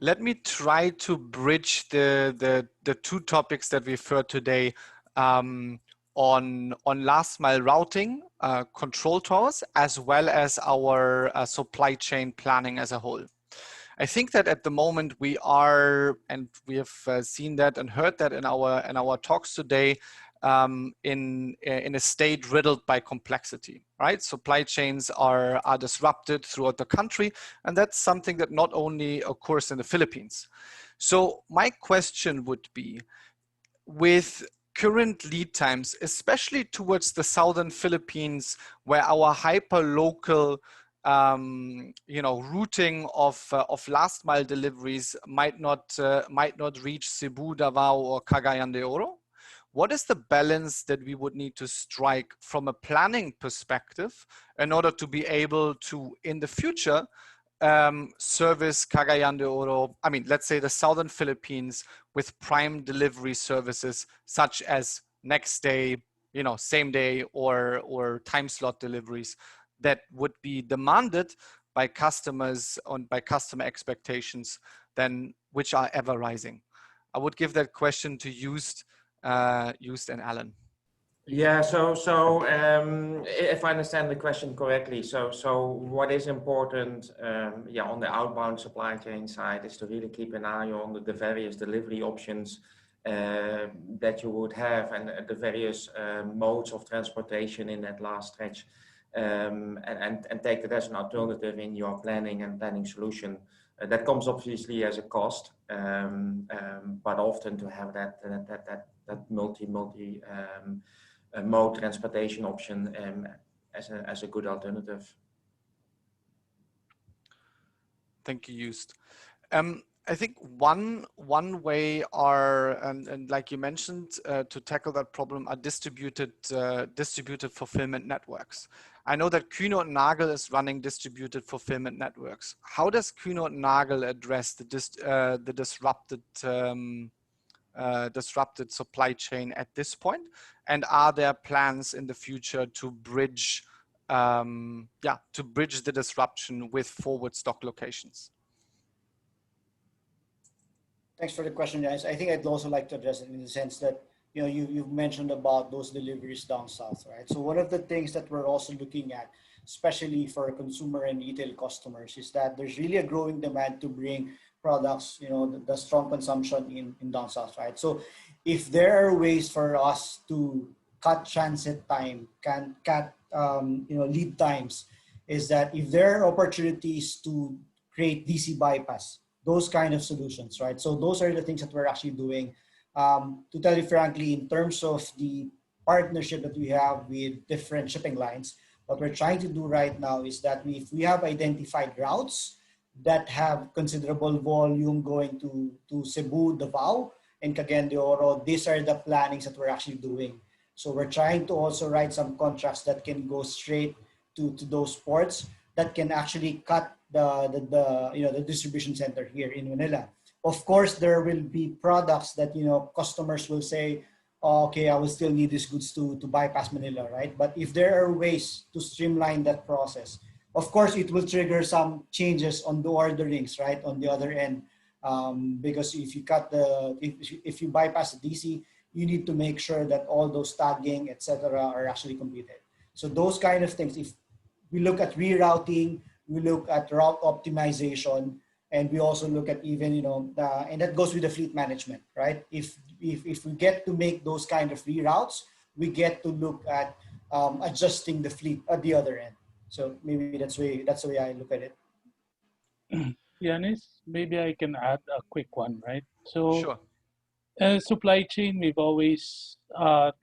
Let me try to bridge the two topics that we've heard today on last mile routing, control towers, as well as our supply chain planning as a whole. I think that at the moment we are, and we have seen that and heard that in our talks today, in a state riddled by complexity, right? Supply chains are disrupted throughout the country, and that's something that not only occurs in the Philippines. So my question would be, with current lead times, especially towards the southern Philippines, where our hyper-local routing of last mile deliveries might not reach Cebu, Davao, or Cagayan de Oro. What is the balance that we would need to strike from a planning perspective in order to be able to, in the future, service Cagayan de Oro, I mean, let's say the southern Philippines, with prime delivery services such as next day, same day or time slot deliveries that would be demanded by customers and by customer expectations, then which are ever rising? I would give that question to Joost and Alan. Yeah, so if I understand the question correctly, so what is important, on the outbound supply chain side is to really keep an eye on the various delivery options that you would have, and the various modes of transportation in that last stretch, and take that as an alternative in your planning solution. That comes obviously as a cost, but often to have that multi mode transportation option as a good alternative. Thank you, Joost. I think one way are, and like you mentioned, to tackle that problem are distributed fulfillment networks. I know that Kuehne+Nagel is running distributed fulfillment networks. How does Kuehne+Nagel address the disrupted supply chain at this point? And are there plans in the future to bridge the disruption with forward stock locations? Thanks for the question, guys. I think I'd also like to address it in the sense that, you've mentioned about those deliveries down south, right? So one of the things that we're also looking at, especially for consumer and retail customers, is that there's really a growing demand to bring products, the strong consumption in down south, right? So if there are ways for us to cut transit time, can cut lead times, is that if there are opportunities to create DC bypass, those kind of solutions, right? So those are the things that we're actually doing. To tell you frankly, in terms of the partnership that we have with different shipping lines, what we're trying to do right now is that if we have identified routes that have considerable volume going to Cebu, Davao, and Cagayan de Oro, these are the plannings that we're actually doing. So we're trying to also write some contracts that can go straight to those ports that can actually cut the distribution center here in Manila. Of course, there will be products that customers will say, oh, okay, I will still need these goods to bypass Manila, right? But if there are ways to streamline that process, of course, it will trigger some changes on the orderings, right, on the other end, because if you if you bypass the DC, you need to make sure that all those tagging, etc., are actually completed. So those kind of things, if we look at rerouting, we look at route optimization, and we also look at even, and that goes with the fleet management, right? If we get to make those kind of reroutes, we get to look at adjusting the fleet at the other end. So maybe that's the way I look at it. Yanis, maybe I can add a quick one, right? So sure. Supply chain, we've always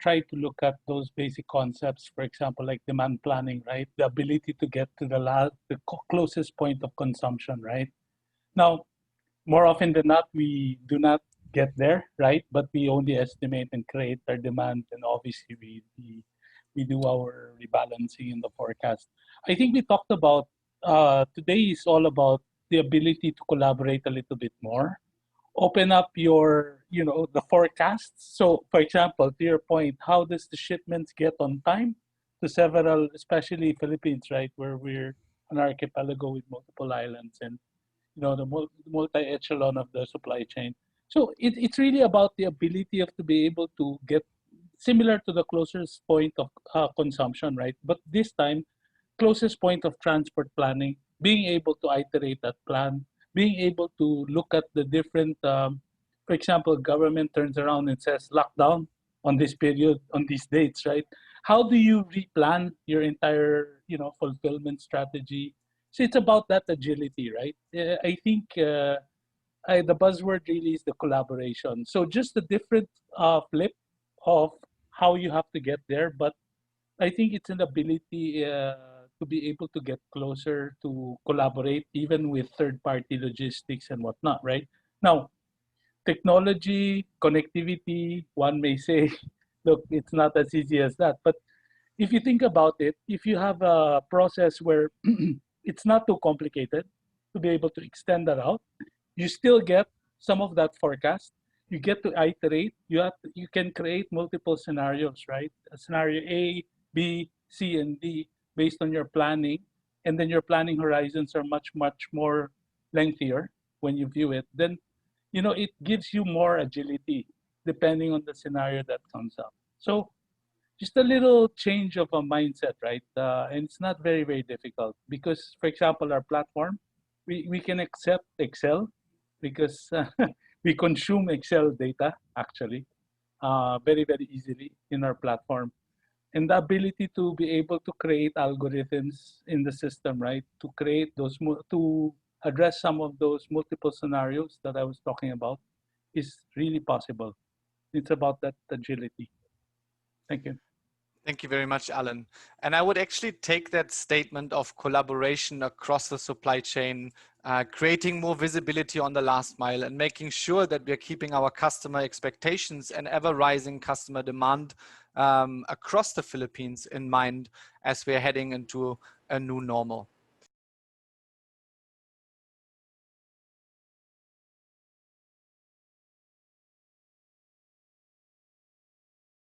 tried to look at those basic concepts, for example, like demand planning, right? The ability to get to the closest point of consumption, right? Now, more often than not, we do not get there, right? But we only estimate and create our demand, and obviously we do our rebalancing in the forecast. I think we talked about, today is all about the ability to collaborate a little bit more. Open up your, the forecasts. So for example, to your point, how does the shipments get on time to several, especially Philippines, right? Where we're an archipelago with multiple islands. And the multi-echelon of the supply chain. So it's really about the ability of to be able to get similar to the closest point of consumption, right? But this time, closest point of transport planning, being able to iterate that plan, being able to look at the different, for example, government turns around and says lockdown on this period, on these dates, right? How do you replan your entire, fulfillment strategy? So it's about that agility, right? I think the buzzword really is the collaboration. So just a different flip of how you have to get there, but I think it's an ability to be able to get closer to collaborate even with third-party logistics and whatnot, right? Now, technology, connectivity, one may say, look, it's not as easy as that. But if you think about it, if you have a process where it's not too complicated to be able to extend that out, you still get some of that forecast. You get to iterate. You can create multiple scenarios, right? Scenario A, B, C, and D based on your planning, and then your planning horizons are much more lengthier when you view it. Then, it gives you more agility depending on the scenario that comes up. So just a little change of a mindset, right? And it's not very difficult because, for example, our platform, we can accept Excel because we consume Excel data actually very easily in our platform. And the ability to be able to create algorithms in the system, right? To create to address some of those multiple scenarios that I was talking about is really possible. It's about that agility. Thank you. Thank you very much, Alan. And I would actually take that statement of collaboration across the supply chain, creating more visibility on the last mile and making sure that we're keeping our customer expectations and ever rising customer demand across the Philippines in mind as we're heading into a new normal.